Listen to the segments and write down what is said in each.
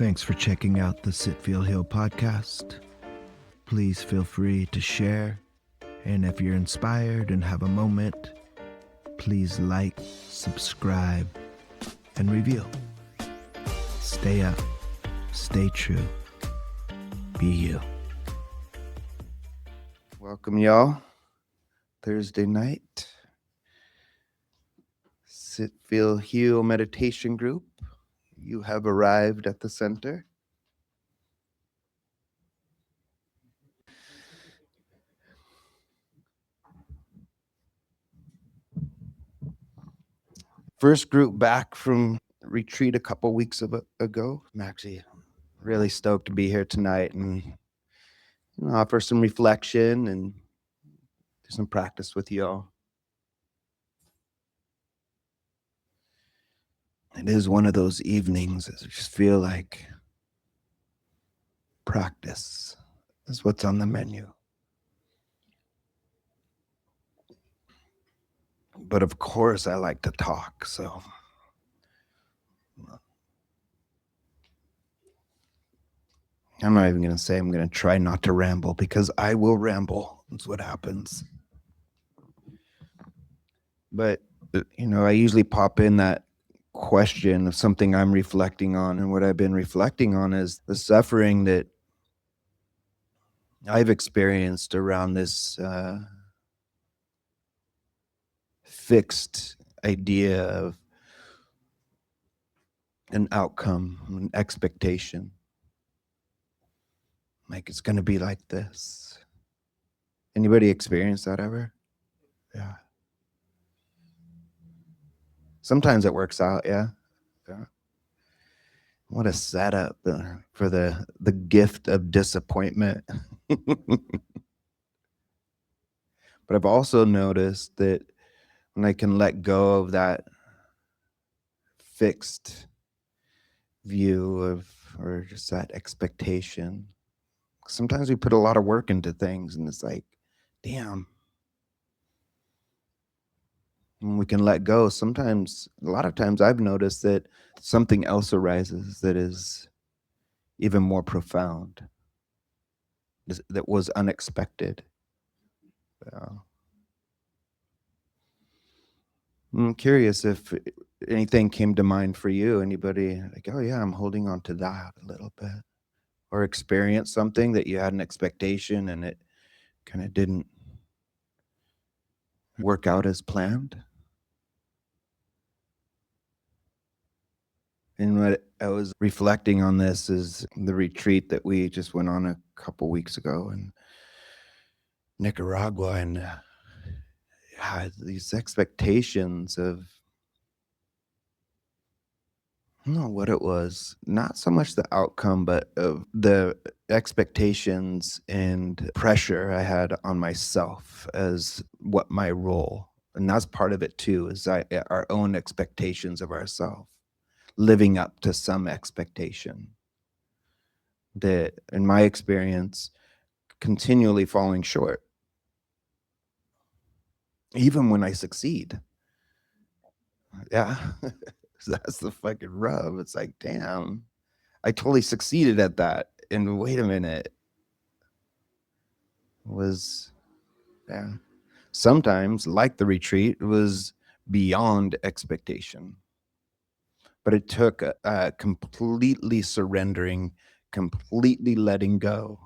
Thanks for checking out the Sit.Feel.Heal podcast. Please feel free to share, and if you're inspired and have a moment, please like, subscribe, and review. Stay up, stay true, be you. Welcome, y'all. Thursday night, Sit.Feel.Heal meditation group. You have arrived at the center. First group back from retreat a couple weeks ago. I'm actually really stoked to be here tonight and offer some reflection and do some practice with y'all. It is one of those evenings that I just feel like practice is what's on the menu. But of course, I like to talk, so I'm not even going to say I'm going to try not to ramble, because I will ramble. That's what happens. But, I usually pop in that question of something I'm reflecting on. And what I've been reflecting on is the suffering that I've experienced around this fixed idea of an outcome, an expectation. Like, it's going to be like this. Anybody experience that ever? Yeah. Sometimes it works out, yeah. What a setup for the gift of disappointment. But I've also noticed that when I can let go of that fixed view or just that expectation, sometimes we put a lot of work into things and it's like, damn. When we can let go, a lot of times I've noticed that something else arises that is even more profound, that was unexpected. I'm curious if anything came to mind for you. Anybody like, oh yeah, I'm holding on to that a little bit, or experience something that you had an expectation and it kind of didn't work out as planned. And what I was reflecting on this is the retreat that we just went on a couple weeks ago in Nicaragua, and these expectations of, I don't know what it was, not so much the outcome, but of the expectations and pressure I had on myself as what my role. And that's part of it too, is our own expectations of ourselves, living up to some expectation that, in my experience, continually falling short. Even when I succeed. Yeah. That's the fucking rub. It's like, damn, I totally succeeded at that. And wait a minute. Sometimes, like the retreat, it was beyond expectation. But it took completely surrendering, completely letting go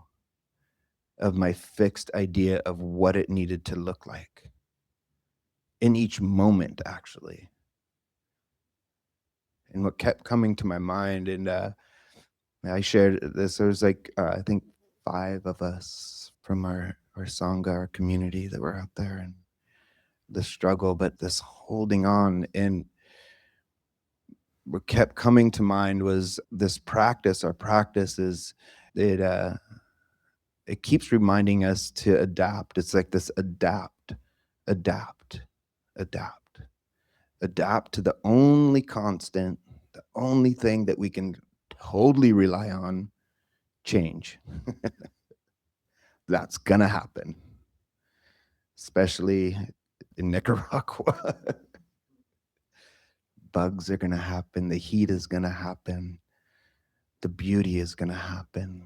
of my fixed idea of what it needed to look like in each moment, actually. And what kept coming to my mind, and I shared this, there was like, I think 5 of us from our Sangha, our community, that were out there, and the struggle, but this holding on. And what kept coming to mind was this practice. Our practice is, it keeps reminding us to adapt. It's like this adapt to the only constant, the only thing that we can totally rely on: change. That's gonna happen, especially in Nicaragua. Bugs are gonna happen, the heat is gonna happen, the beauty is going to happen.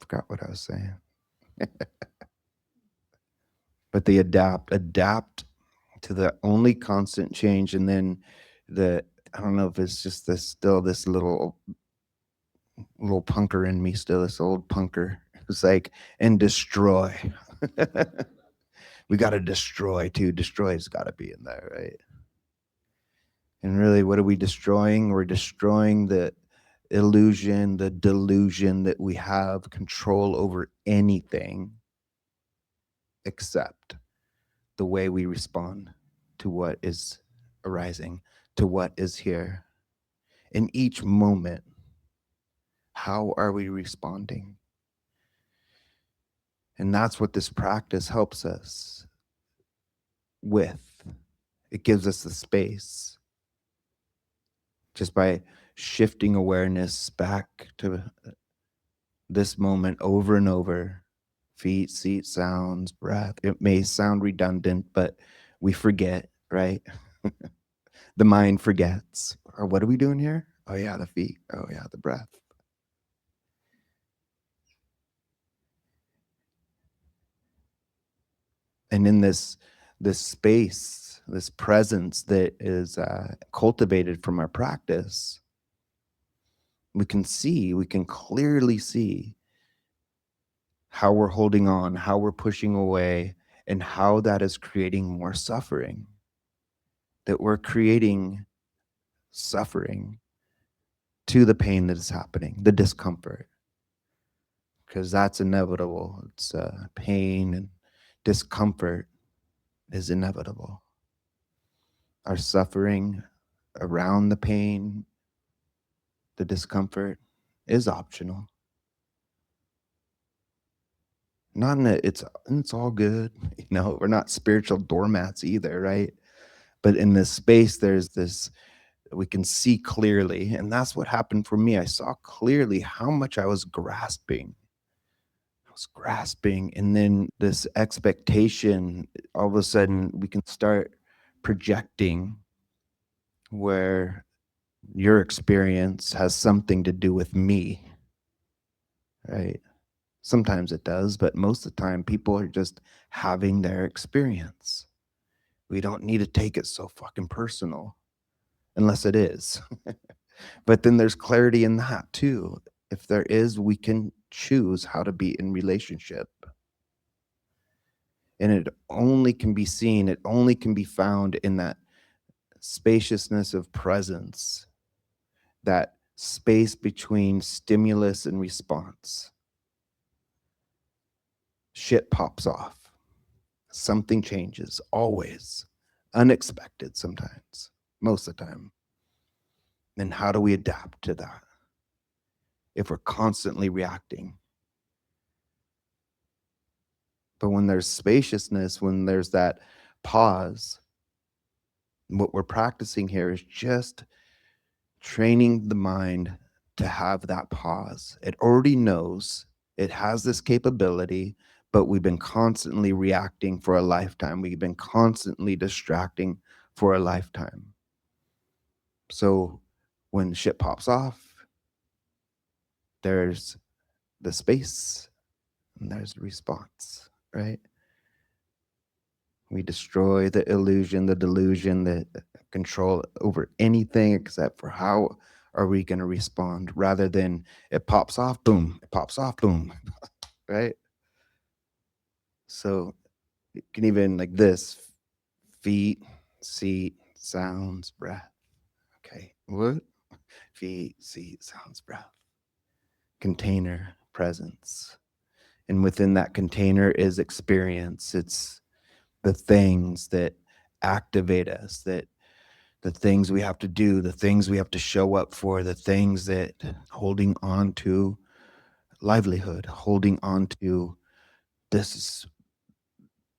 Forgot what I was saying. But they adapt to the only constant change. And then the, I don't know if it's just this, still this little punker in me, still this old punker. It's like, and destroy. We got to destroy too. Destroy's got to be in there, right? And really, what are we destroying? We're destroying the illusion, the delusion that we have control over anything except the way we respond to what is arising, to what is here. In each moment, how are we responding? And that's what this practice helps us with. It gives us the space just by shifting awareness back to this moment over and over. Feet, seat, sounds, breath. It may sound redundant, but we forget, right? The mind forgets. Or what are we doing here? Oh, yeah, the feet. Oh, yeah, the breath. And in this space, this presence that is cultivated from our practice, we can clearly see how we're holding on, how we're pushing away, and how that is creating more suffering. That we're creating suffering to the pain that is happening, the discomfort, because that's inevitable. It's pain and discomfort is inevitable. Our suffering around the pain, the discomfort is optional. Not in a, it's all good. We're not spiritual doormats either, right? But in this space, there's this, we can see clearly. And that's what happened for me. I saw clearly how much I was grasping. And then this expectation, all of a sudden, we can start projecting where your experience has something to do with me, right? Sometimes it does, but most of the time, people are just having their experience. We don't need to take it so fucking personal, unless it is. But then there's clarity in that too. If there is, we can choose how to be in relationship. And it only can be seen, it only can be found in that spaciousness of presence, that space between stimulus and response. Shit pops off. Something changes, always. Unexpected sometimes, most of the time. And how do we adapt to that if we're constantly reacting? But when there's spaciousness, when there's that pause, what we're practicing here is just training the mind to have that pause. It already knows it has this capability, but we've been constantly reacting for a lifetime. We've been constantly distracting for a lifetime. So when shit pops off, there's the space and there's the response, right? We destroy the illusion, the delusion, the control over anything except for how are we going to respond rather than it pops off, boom, it pops off, boom, right? So you can even like this feet, seat, sounds, breath. Okay, what? Feet, seat, sounds, breath. Container, presence. And within that container is experience. It's the things that activate us, that the things we have to do, the things we have to show up for, the things that holding on to livelihood, holding on to this is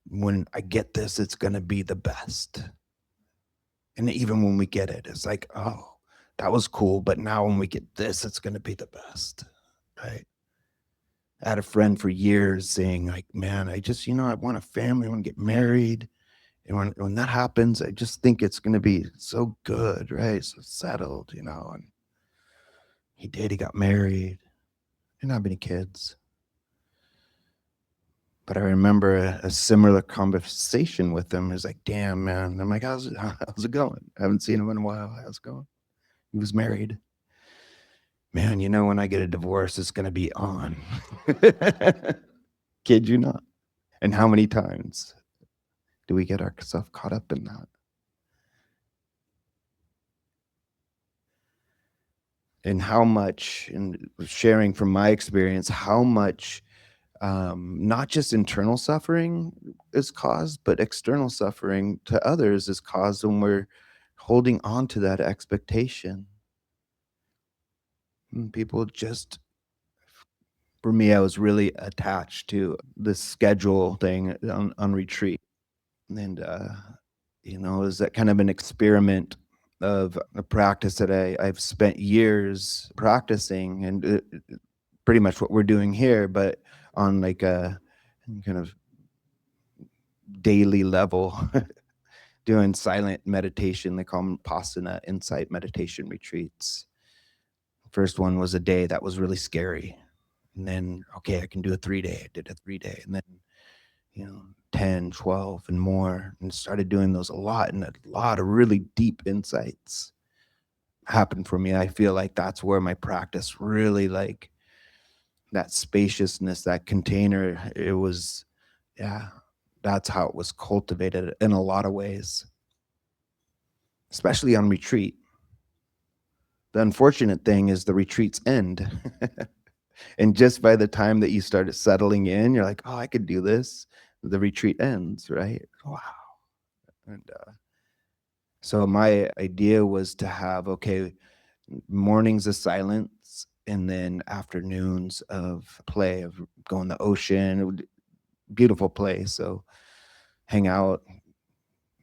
when I get this, it's going to be the best. And even when we get it, it's like, oh, that was cool. But now when we get this, it's going to be the best. Right. I had a friend for years saying like, "Man, I just, I want a family, I want to get married. And when that happens, I just think it's gonna be so good, right? So settled, and he did, he got married, didn't have any kids. But I remember a similar conversation with him. He's like, "Damn, man." I'm like, how's it going? I haven't seen him in a while. How's it going? He was married. Man, when I get a divorce, it's gonna be on. Kid you not. And how many times do we get ourselves caught up in that? And how much, and sharing from my experience, how much not just internal suffering is caused, but external suffering to others is caused when we're holding on to that expectation. And people just, for me, I was really attached to the schedule thing on retreat. And, it was that kind of an experiment of a practice that I've spent years practicing, and pretty much what we're doing here, but on like a kind of daily level, doing silent meditation. They call them Pasana insight meditation retreats. First one was a day that was really scary. And then, okay, I can do a 3 day. I did a 3 day. And then, 10, 12, and more. And started doing those a lot. And a lot of really deep insights happened for me. I feel like that's where my practice really, like, that spaciousness, that container, it was, yeah, that's how it was cultivated in a lot of ways, especially on retreat. The unfortunate thing is the retreats end. And just by the time that you started settling in, you're like, "Oh, I could do this." The retreat ends, right? Wow. And so my idea was to have, okay, mornings of silence and then afternoons of play, of going to the ocean. Beautiful place. So hang out,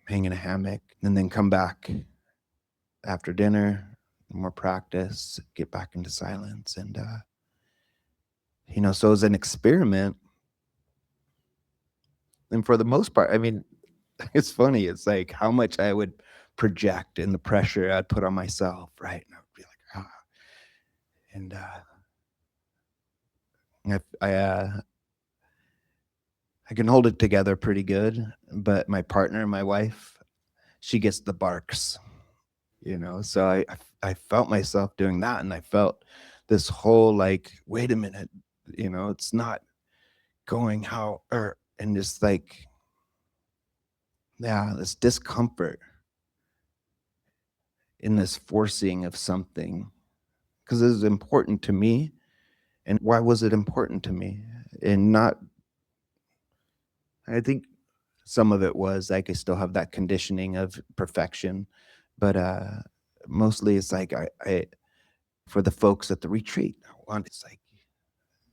hang in a hammock, and then come back after dinner, more practice, get back into silence. And so as an experiment, and for the most part, I mean, it's funny. It's like how much I would project and the pressure I'd put on myself, right? And I would be like, and I can hold it together pretty good, but my partner, my wife, she gets the barks, So I felt myself doing that, and I felt this whole like, wait a minute, it's not going how, and just like, yeah, this discomfort in this forcing of something, because it was important to me. And why was it important to me? And not, I think some of it was like I still have that conditioning of perfection, but mostly it's like I for the folks at the retreat, I want, it's like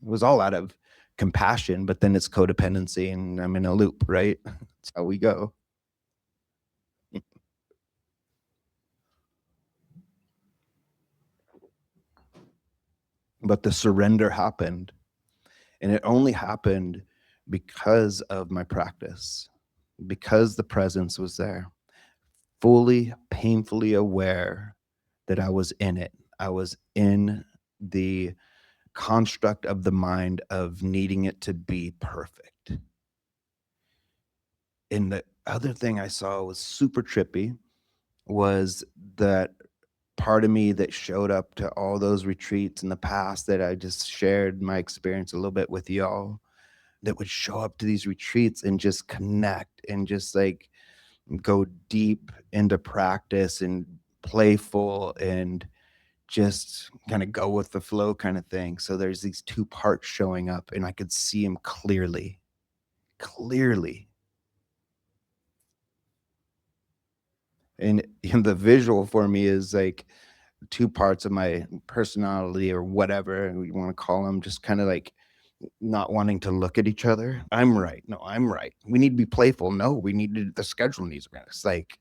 it was all out of compassion, but then it's codependency, and I'm in a loop, right? That's how we go. But the surrender happened, and it only happened because of my practice, because the presence was there, fully painfully aware that I was in it. I was in the construct of the mind of needing it to be perfect. And the other thing I saw was super trippy was that part of me that showed up to all those retreats in the past that I just shared my experience a little bit with y'all, that would show up to these retreats and just connect and just like go deep into practice and playful and just kind of go with the flow kind of thing. So there's these two parts showing up, and I could see them clearly, clearly. And the visual for me is like two parts of my personality or whatever you want to call them, just kind of like not wanting to look at each other. I'm right. No, I'm right. We need to be playful. No, we need to, the schedule needs to be. It's like,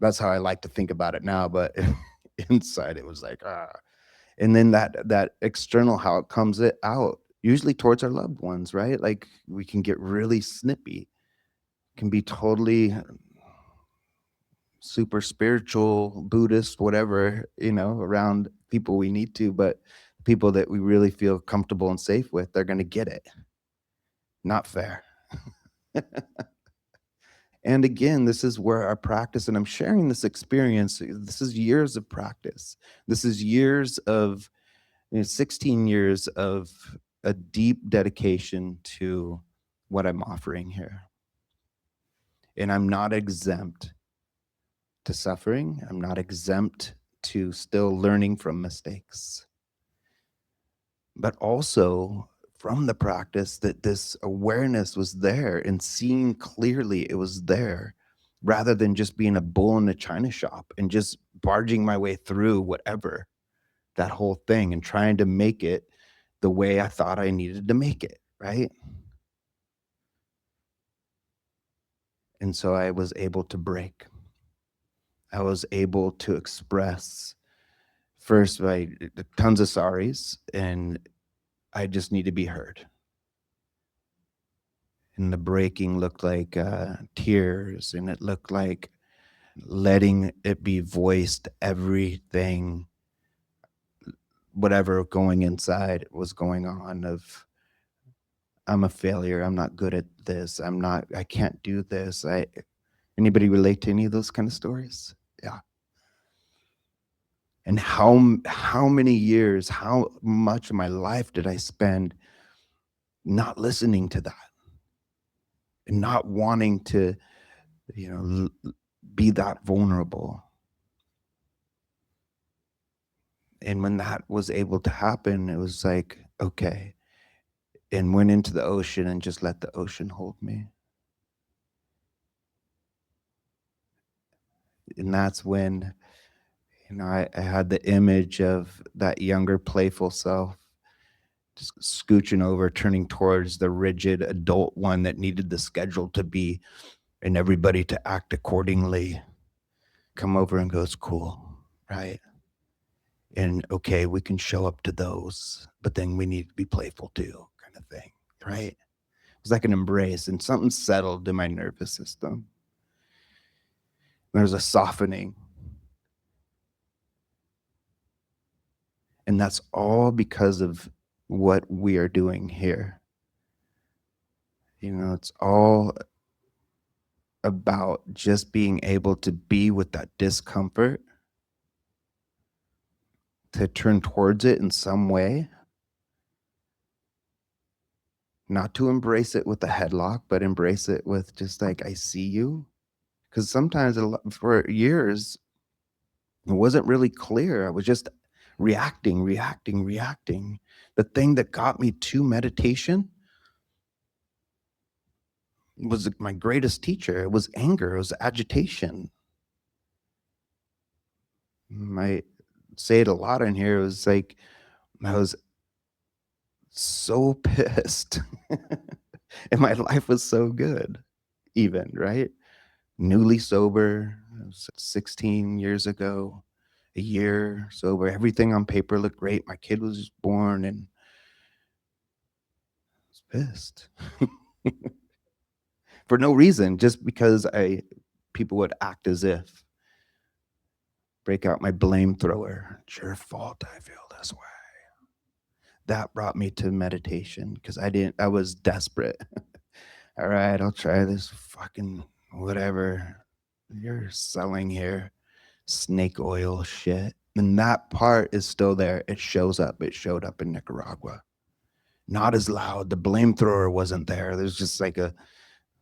that's how I like to think about it now. But inside it was like, ah. And then that external, how it comes it out, usually towards our loved ones, right? Like, we can get really snippy, can be totally super spiritual, Buddhist, whatever, around people we need to, but people that we really feel comfortable and safe with, they're gonna get it. Not fair. And again, this is where our practice, and I'm sharing this experience. This is years of practice. This is years of, 16 years of a deep dedication to what I'm offering here. And I'm not exempt to suffering. I'm not exempt to still learning from mistakes, but also from the practice that this awareness was there and seeing clearly it was there, rather than just being a bull in a china shop and just barging my way through whatever, that whole thing, and trying to make it the way I thought I needed to make it, right? And so I was able to break. I was able to express first by tons of sorries, and I just need to be heard. And the breaking looked like tears, and it looked like letting it be voiced, everything, whatever going inside was going on, of I'm a failure, I'm not good at this, I can't do this. Anybody relate to any of those kind of stories? Yeah. And how many years, how much of my life did I spend not listening to that and not wanting to, be that vulnerable. And when that was able to happen, it was like, okay, and went into the ocean and just let the ocean hold me. And that's when, I had the image of that younger, playful self just scooching over, turning towards the rigid adult one that needed the schedule to be and everybody to act accordingly. Come over and goes, cool, right? And okay, we can show up to those, but then we need to be playful too, kind of thing, right? It was like an embrace, and something settled in my nervous system. There's a softening, and that's all because of what we are doing here. It's all about just being able to be with that discomfort, to turn towards it in some way, not to embrace it with a headlock, but embrace it with just like, I see you. Because sometimes for years, it wasn't really clear. I was just reacting, reacting, reacting. The thing that got me to meditation was my greatest teacher. It was anger, it was agitation. I say it a lot in here. It was like I was so pissed, and my life was so good, even, right? Newly sober, it was 16 years ago, a year sober. Everything on paper looked great. My kid was just born, and I was pissed for no reason, just because people would act as if, break out my blame thrower. It's your fault I feel this way. That brought me to meditation because I was desperate. All right, I'll try this fucking whatever you're selling here, snake oil shit. And that part is still there. It shows up. It showed up in Nicaragua. Not as loud. The blame thrower wasn't there. There's just like a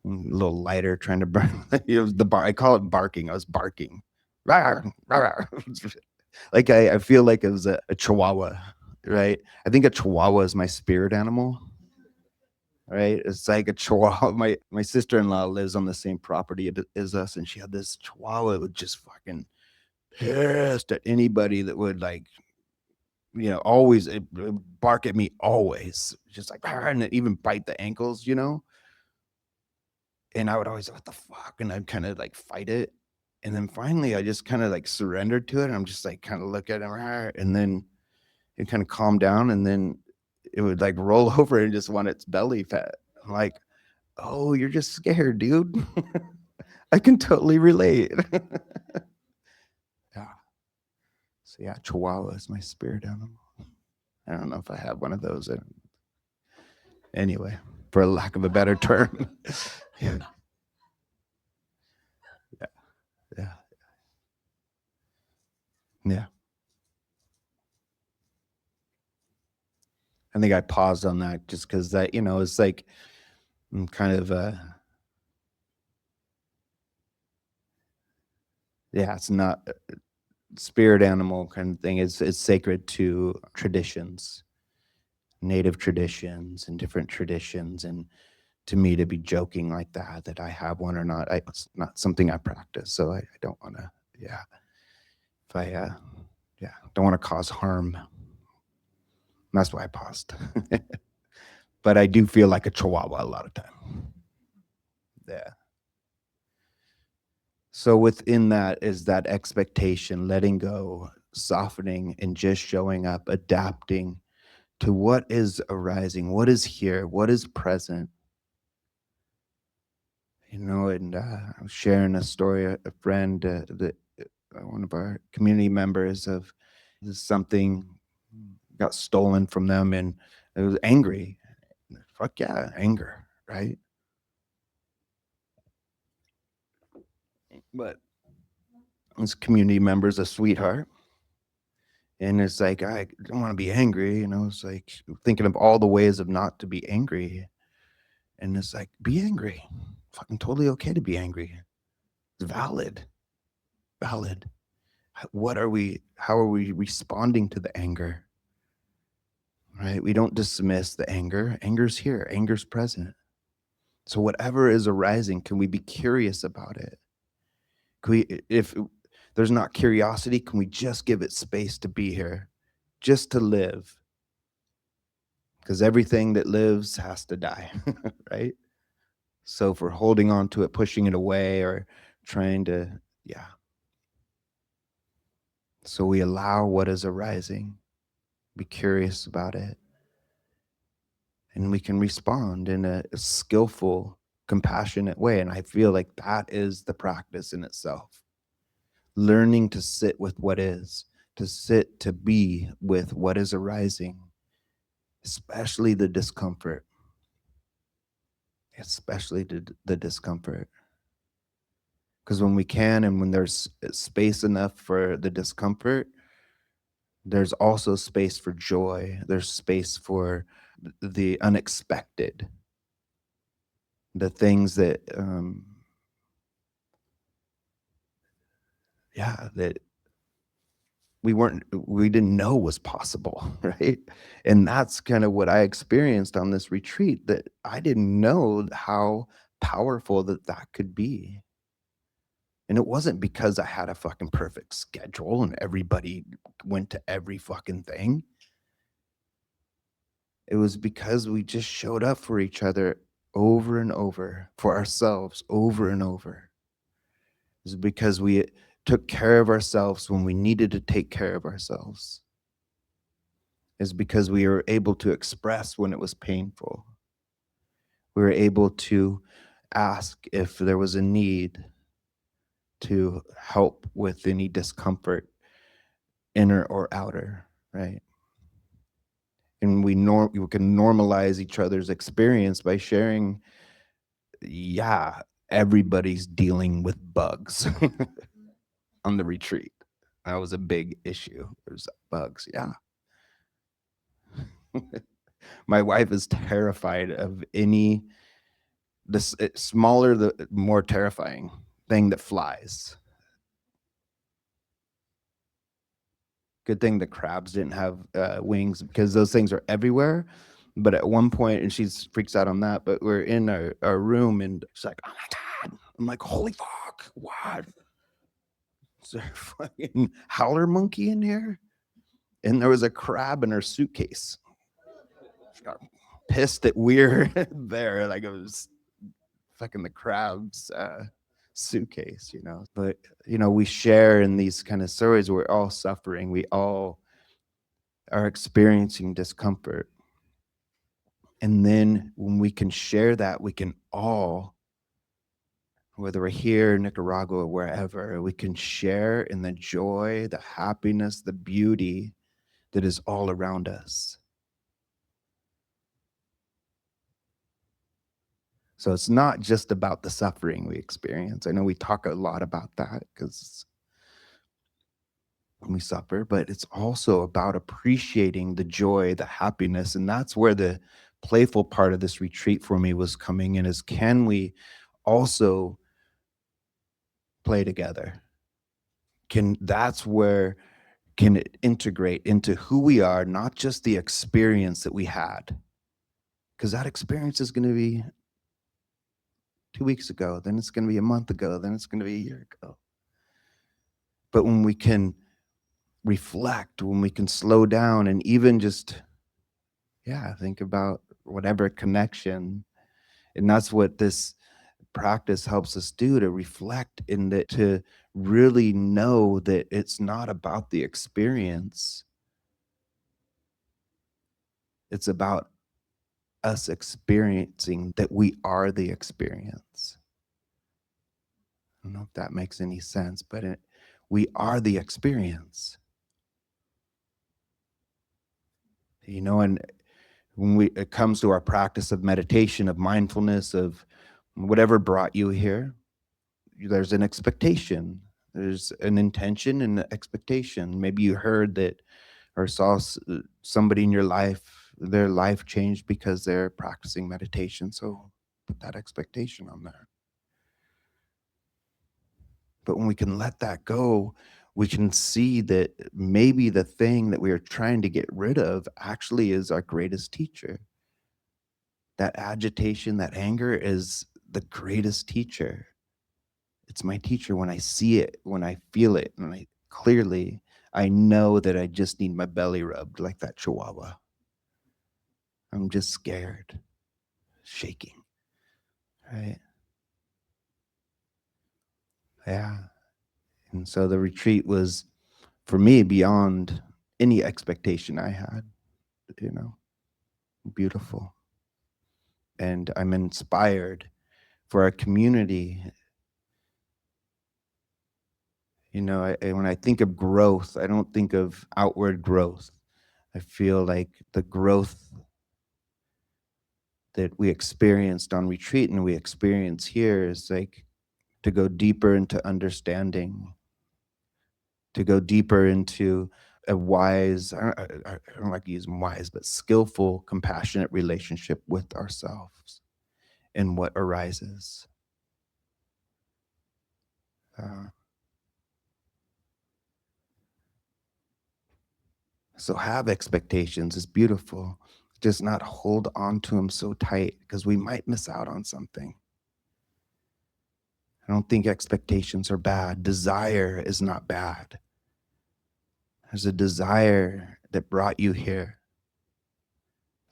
little lighter trying to burn. It was the bar. I call it barking. I was barking. Rawr, rawr. Like I feel like it was a chihuahua, right? I think a chihuahua is my spirit animal, right? It's like a chihuahua. My sister-in-law lives on the same property as us, and she had this chihuahua that would just fucking pissed at anybody that would like, always it would bark at me always, just like, "Arr," and it even bite the ankles. And I would always, what the fuck? And I'd kind of like fight it. And then finally I just kind of like surrendered to it. And I'm just like kind of look at him, "Arr," and then it kind of calm down, and then it would like roll over and just want its belly fat. I'm like, oh, you're just scared, dude. I can totally relate. Yeah. So yeah, Chihuahua is my spirit animal. I don't know if I have one of those. Anyway, for lack of a better term. Yeah. Yeah. Yeah. I think I paused on that just because that, it's like kind of yeah, it's not spirit animal kind of thing. It's sacred to traditions, native traditions and different traditions. And to me, to be joking like that I have one or not, it's not something I practice. So I don't want to, yeah. If I, yeah, don't want to cause harm. That's why I paused. But I do feel like a chihuahua a lot of time. Yeah. So within that is that expectation, letting go, softening, and just showing up, adapting to what is arising, what is here, what is present. And I was sharing a story, a friend, that one of our community members of something got stolen from them, and it was angry. Fuck yeah, anger, right? But this community member's a sweetheart. And it's like, I don't want to be angry. It's like thinking of all the ways of not to be angry. And it's like, be angry. Fucking totally okay to be angry. It's valid. Valid. How are we responding to the anger? Right? We don't dismiss the anger. Anger's here, anger's present. So whatever is arising, can we be curious about it? If there's not curiosity, can we just give it space to be here, just to live? Because everything that lives has to die, right? So if we're holding on to it, pushing it away, or trying to, yeah. So we allow what is arising, be curious about it, and we can respond in a skillful, compassionate way. And I feel like that is the practice in itself. Learning to sit with what is, to sit, to be with what is arising, especially the discomfort, especially the discomfort. Because when we can, and when there's space enough for the discomfort, there's also space for joy. There's space for the unexpected, the things that, yeah, that we didn't know was possible, right? And that's kind of what I experienced on this retreat, that I didn't know how powerful that could be. And it wasn't because I had a fucking perfect schedule and everybody went to every fucking thing. It was because we just showed up for each other over and over, for ourselves over and over. It was because we took care of ourselves when we needed to take care of ourselves. Is because we were able to express when it was painful. We were able to ask if there was a need to help with any discomfort, inner or outer, right? And we can normalize each other's experience by sharing, yeah, everybody's dealing with bugs on the retreat. That was a big issue. There's bugs, yeah. My wife is terrified of any this smaller, the more terrifying thing that flies. Good thing the crabs didn't have wings, because those things are everywhere. But at one point, and she's freaks out on that, but we're in our room, and she's like, oh my God. I'm like, holy fuck, what? Is there a fucking howler monkey in here? And there was a crab in her suitcase. She got pissed that we're there. Like, it was fucking the crab's suitcase. But we share in these kind of stories. We're all suffering. We all are experiencing discomfort. And then when we can share that, we can all, whether we're here in Nicaragua or wherever, we can share in the joy, the happiness, the beauty that is all around us. So it's not just about the suffering we experience. I know we talk a lot about that because we suffer, but it's also about appreciating the joy, the happiness. And that's where the playful part of this retreat for me was coming in, is can we also play together? Can That's where can it integrate into who we are, not just the experience that we had. Because that experience is going to be 2 weeks ago, then it's going to be a month ago, then it's going to be a year ago. But when we can reflect, when we can slow down and even just, yeah, think about whatever connection. And that's what this practice helps us do, to reflect in that, to really know that it's not about the experience. It's about us experiencing that we are the experience. I don't know if that makes any sense, but we are the experience. And when it comes to our practice of meditation, of mindfulness, of whatever brought you here, there's an expectation. There's an intention and an expectation. Maybe you heard that or saw somebody in your life, their life changed because they're practicing meditation. So put that expectation on there. But when we can let that go, we can see that maybe the thing that we are trying to get rid of actually is our greatest teacher. That agitation, that anger is the greatest teacher. It's my teacher when I see it, when I feel it, and I know that I just need my belly rubbed like that chihuahua. I'm just scared, shaking, right? Yeah. And so the retreat was, for me, beyond any expectation I had, you know, beautiful. And I'm inspired for our community. When I think of growth, I don't think of outward growth. I feel like the growth that we experienced on retreat and we experience here is like to go deeper into understanding, to go deeper into a wise, I don't like using wise, but skillful, compassionate relationship with ourselves and what arises. Uh, so have expectations is beautiful. Just not hold on to them so tight because we might miss out on something. I don't think expectations are bad. Desire is not bad. There's a desire that brought you here.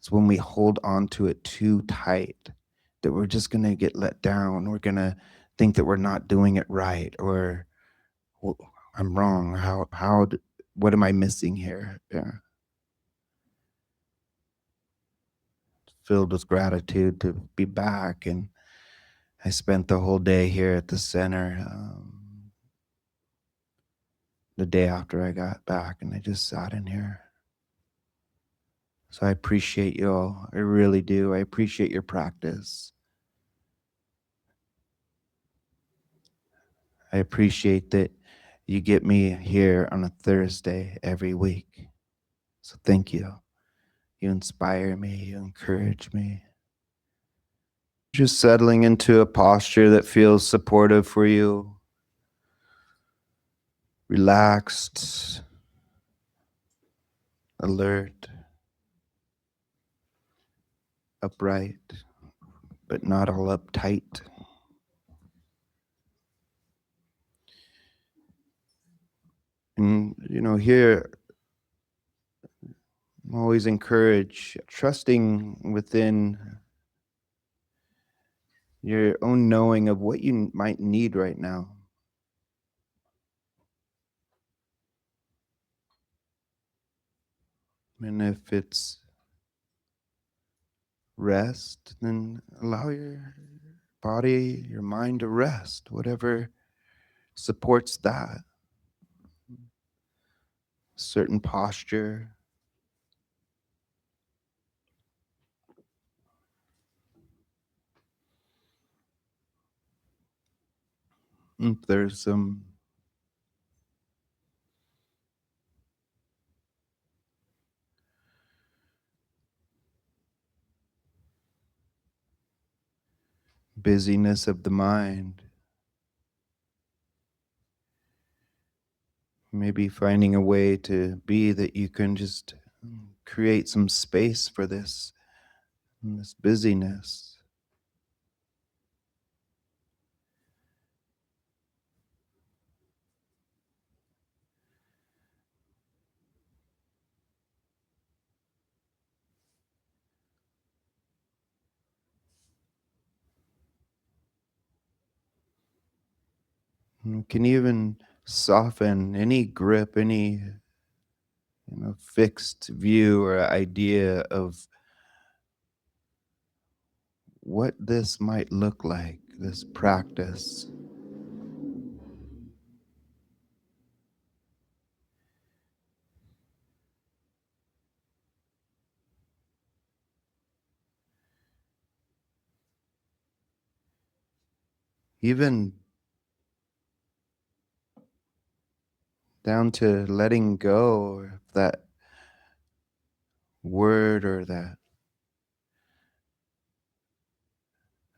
It's when we hold on to it too tight that we're just going to get let down. We're going to think that we're not doing it right, or well, I'm wrong. What am I missing here? Yeah. Filled with gratitude to be back. And I spent the whole day here at the center, the day after I got back, and I just sat in here. So I appreciate you all. I really do. I appreciate your practice. I appreciate that you get me here on a Thursday every week. So thank you. You inspire me, you encourage me. Just settling into a posture that feels supportive for you, relaxed, alert, upright, but not all uptight. And, here, I'm always encourage trusting within your own knowing of what you might need right now. And if it's rest, then allow your body, your mind to rest, whatever supports that. Certain posture. If there's some busyness of the mind, maybe finding a way to be that you can just create some space for this busyness. You can even soften any grip, any fixed view or idea of what this might look like, this practice. Even down to letting go of that word or that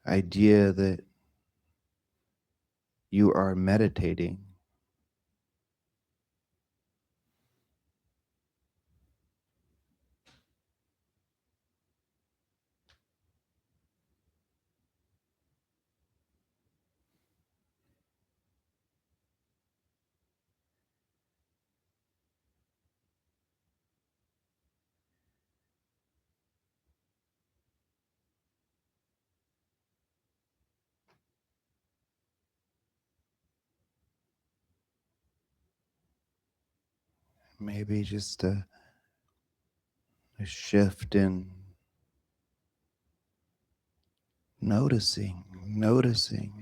idea that you are meditating. Maybe just a shift in noticing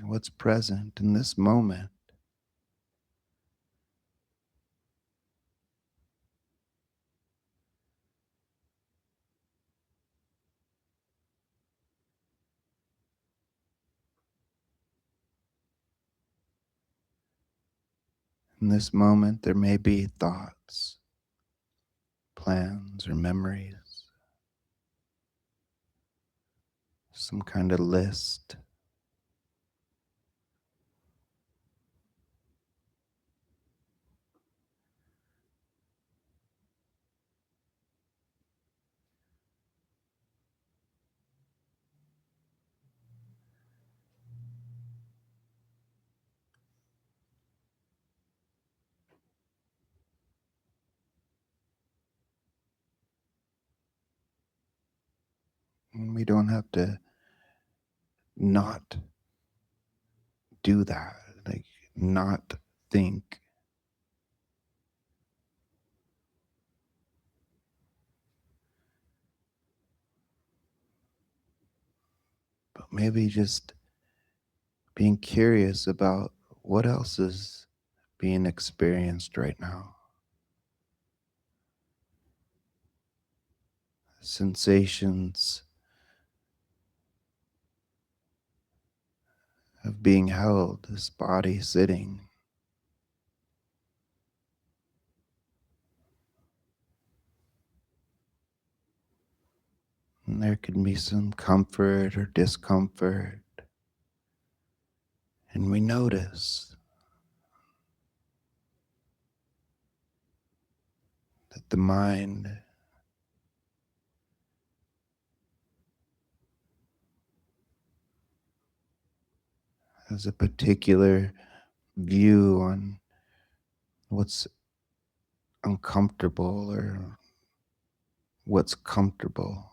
what's present in this moment. In this moment, there may be thoughts, plans, or memories, some kind of list. And we don't have to not do that, like not think, but maybe just being curious about what else is being experienced right now. Sensations of being held, this body sitting. And there can be some comfort or discomfort. And we notice that the mind has a particular view on what's uncomfortable or what's comfortable.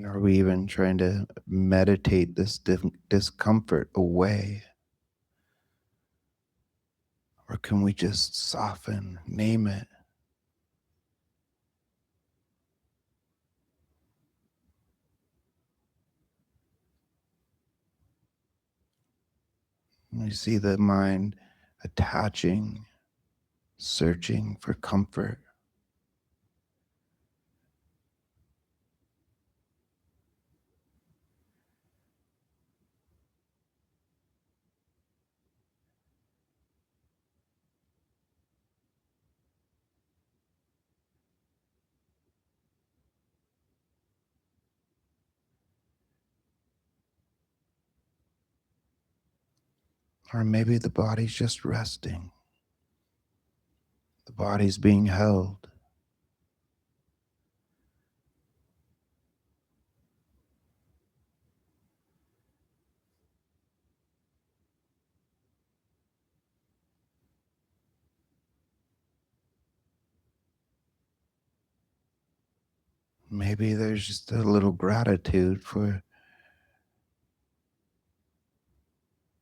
Are we even trying to meditate this discomfort away? Or can we just soften, name it? We see the mind attaching, searching for comfort. Or maybe the body's just resting, the body's being held. Maybe there's just a little gratitude for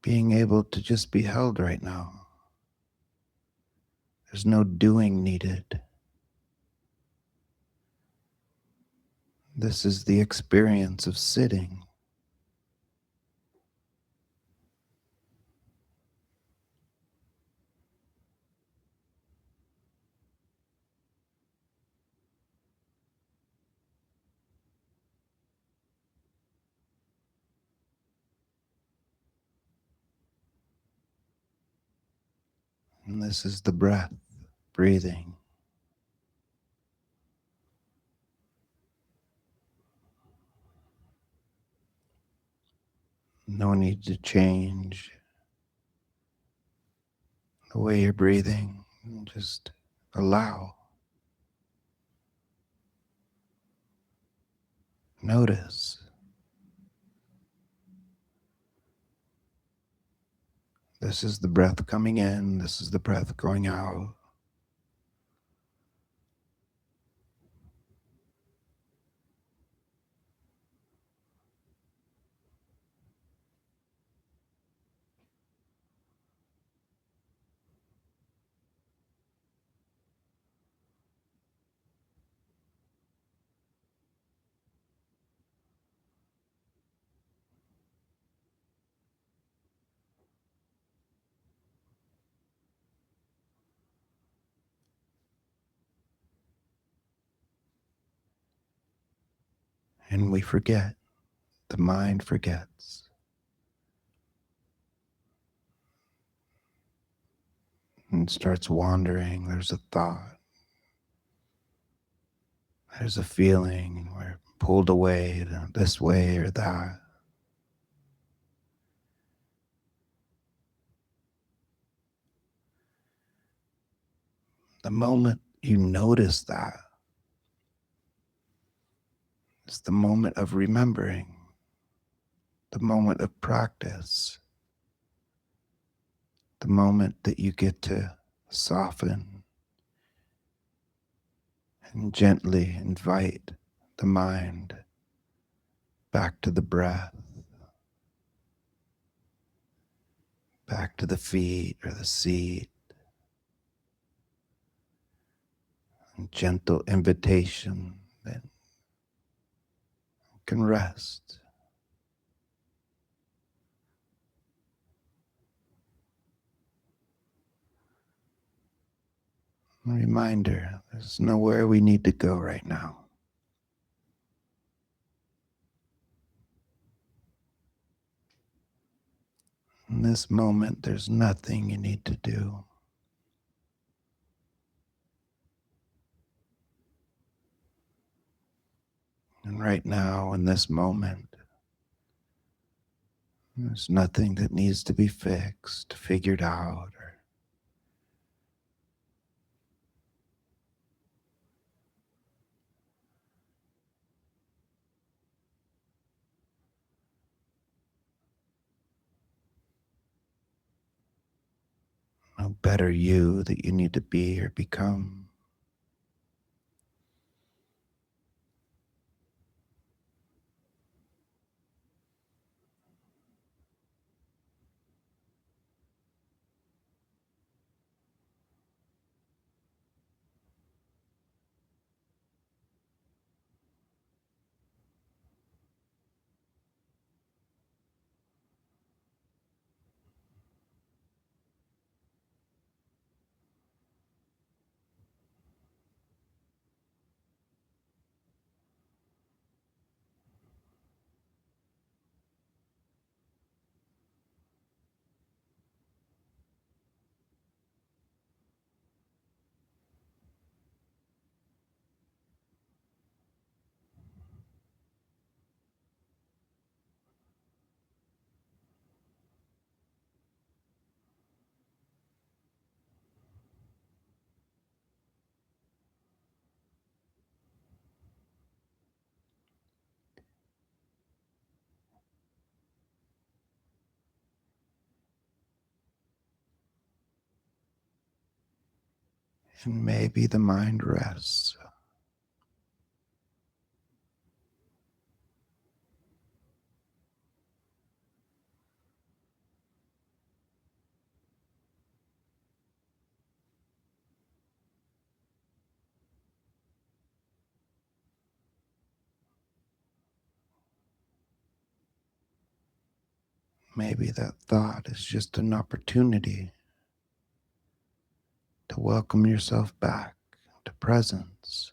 being able to just be held right now. There's no doing needed. This is the experience of sitting. And this is the breath, breathing. No need to change the way you're breathing. Just allow, notice. This is the breath coming in, this is the breath going out. And we forget, the mind forgets and starts wandering. There's a thought, there's a feeling, and we're pulled away to this way or that. The moment you notice that is the moment of remembering, the moment of practice, the moment that you get to soften and gently invite the mind back to the breath, back to the feet or the seat, and gentle invitation that can rest. A reminder, there's nowhere we need to go right now. In this moment, there's nothing you need to do. And right now, in this moment, there's nothing that needs to be fixed, figured out, or no better you that you need to be or become. And maybe the mind rests. Maybe that thought is just an opportunity to welcome yourself back to presence.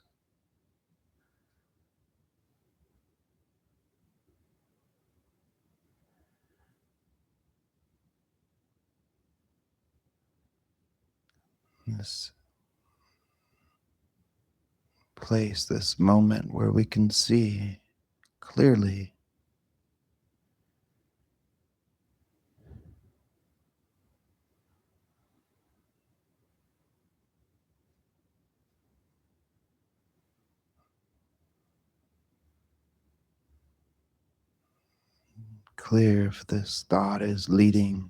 This place, this moment where we can see clearly, clear if this thought is leading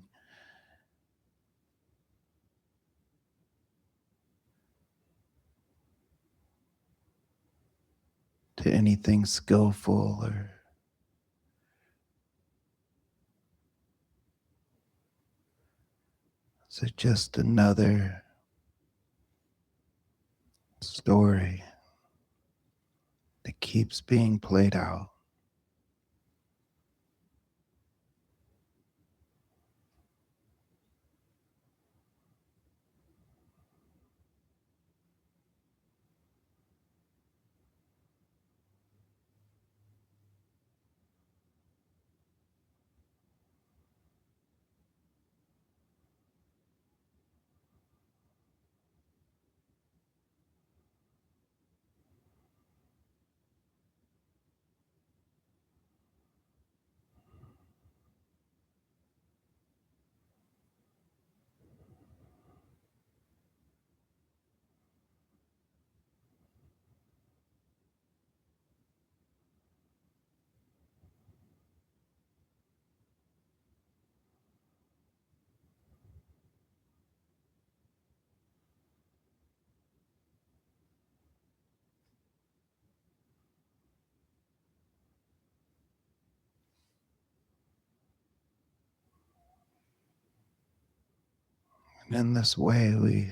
to anything skillful, or is it just another story that keeps being played out. And in this way, we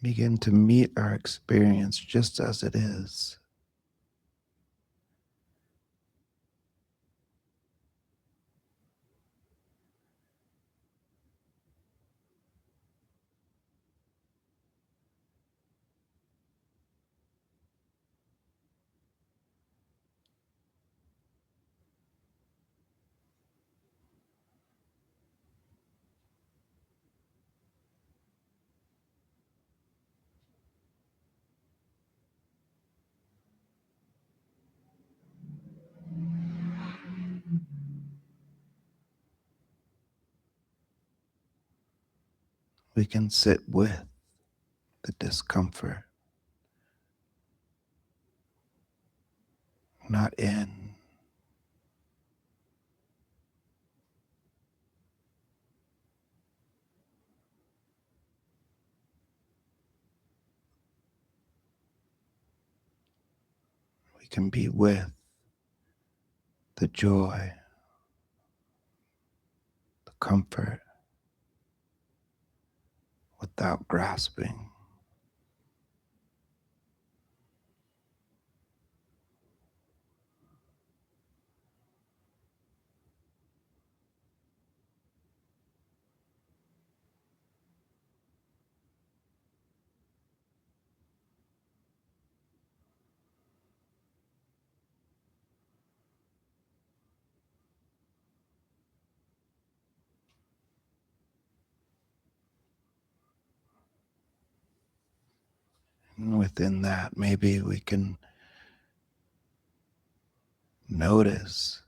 begin to meet our experience just as it is. We can sit with the discomfort, not in. We can be with the joy, the comfort, without grasping. And within that, maybe we can notice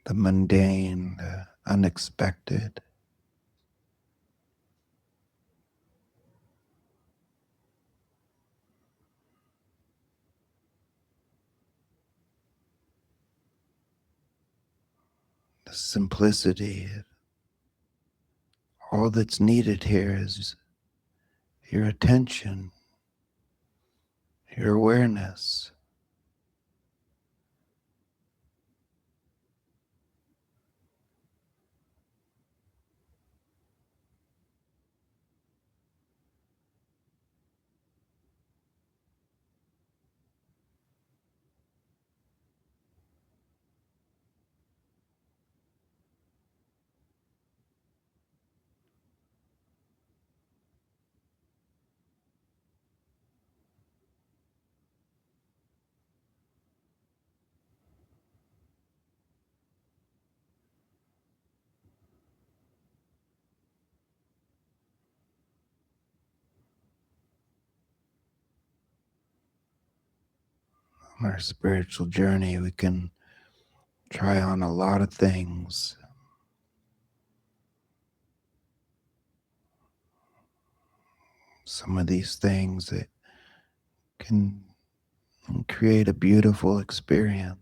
the mundane, the unexpected, the simplicity. All that's needed here is your attention, your awareness. On our spiritual journey, we can try on a lot of things. Some of these things that can create a beautiful experience.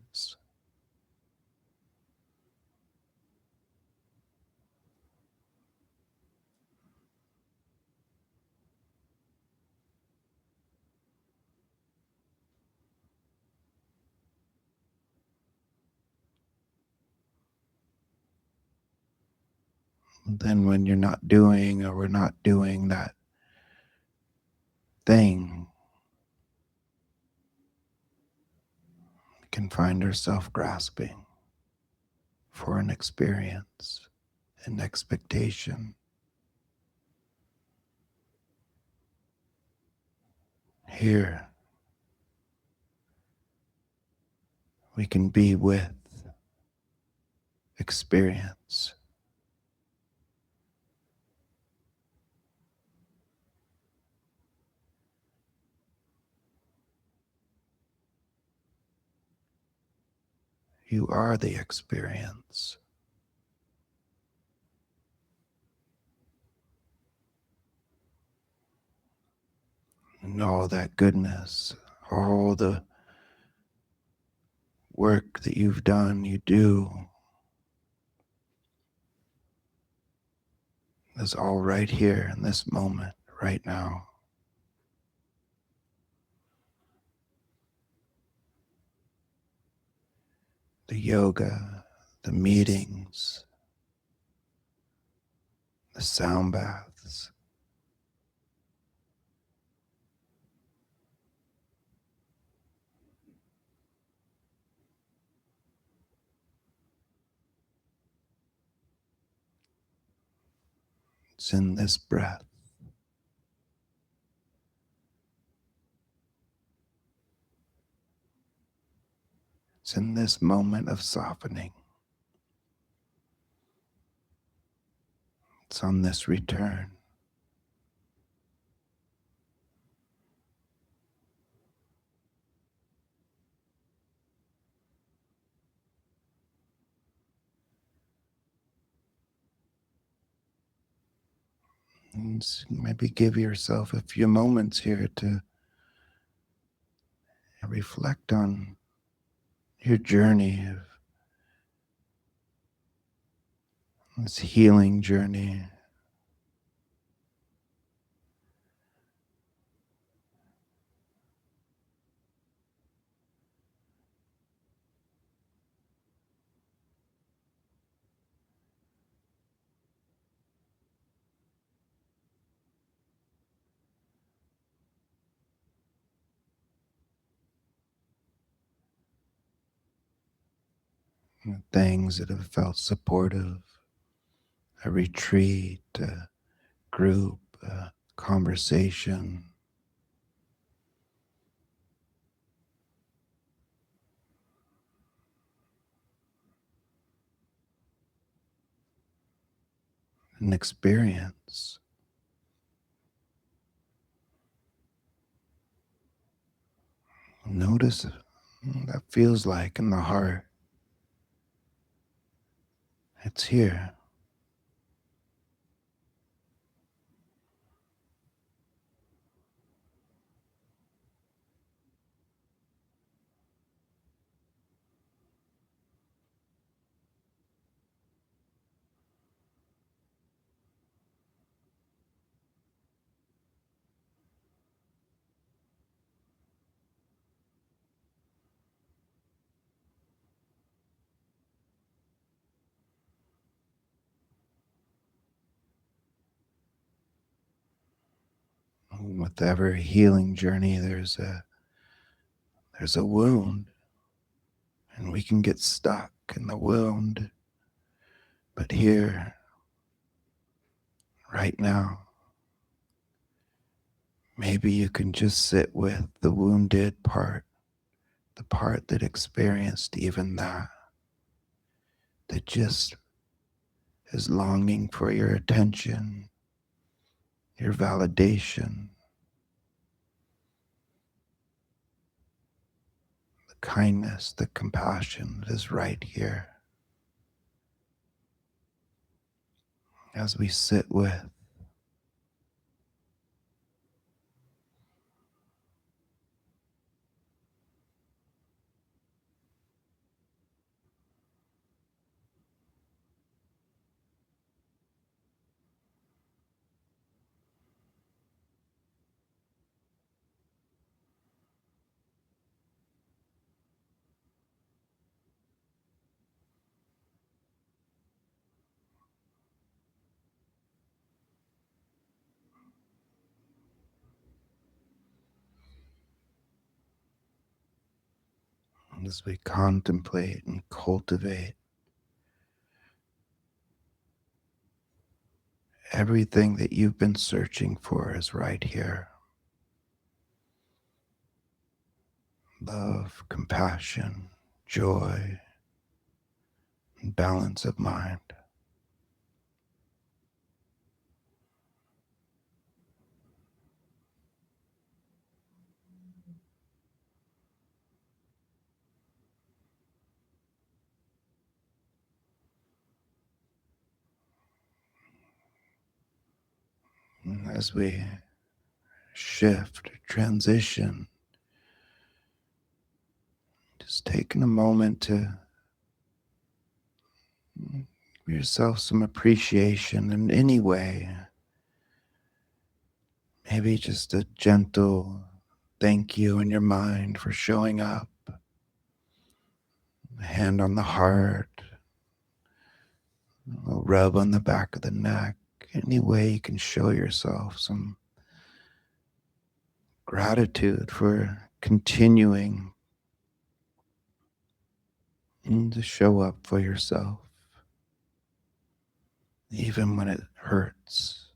Then when you're not doing or we're not doing that thing, we can find ourselves grasping for an experience, an expectation. Here, we can be with experience. You are the experience. And all that goodness, all the work that you've done, you do, is all right here in this moment, right now. The yoga, the meetings, the sound baths. It's in this breath. It's in this moment of softening. It's on this return. And maybe give yourself a few moments here to reflect on your journey of this healing journey. Things that have felt supportive, a retreat, a group, a conversation. An experience. Notice what that feels like in the heart. It's here. And with every healing journey, there's a wound, and we can get stuck in the wound. But here, right now, maybe you can just sit with the wounded part, the part that experienced even that just is longing for your attention, your validation, the kindness, the compassion that is right here. As we sit with as we contemplate and cultivate everything that you've been searching for is right here. Love, compassion, joy, and balance of mind. And as we shift, transition, just taking a moment to give yourself some appreciation in any way. Maybe just a gentle thank you in your mind for showing up, a hand on the heart, a rub on the back of the neck. Any way you can show yourself some gratitude for continuing to show up for yourself, even when it hurts,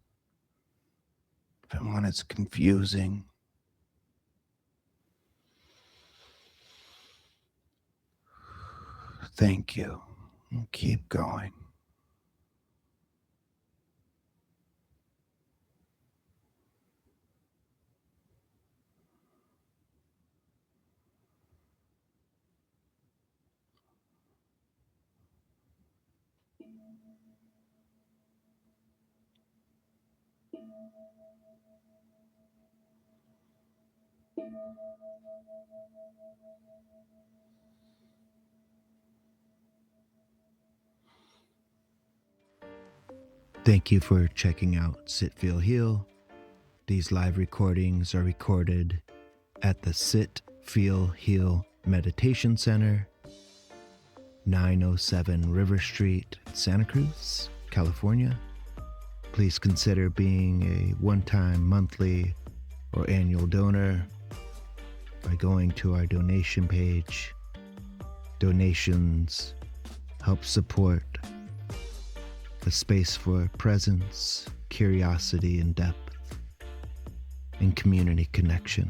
even when it's confusing. Thank you. And keep going. Thank you for checking out Sit.Feel.Heal. These live recordings are recorded at the Sit.Feel.Heal Meditation Center, 907 River Street, Santa Cruz, California. Please consider being a one-time, monthly, or annual donor by going to our donation page. Donations help support a space for presence, curiosity, and depth, and community connection.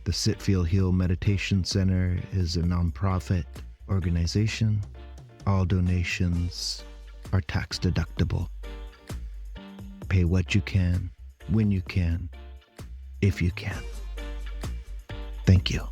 The Sit.Feel.Heal Meditation Center is a nonprofit organization. All donations are tax deductible. Pay what you can, when you can, if you can. Thank you.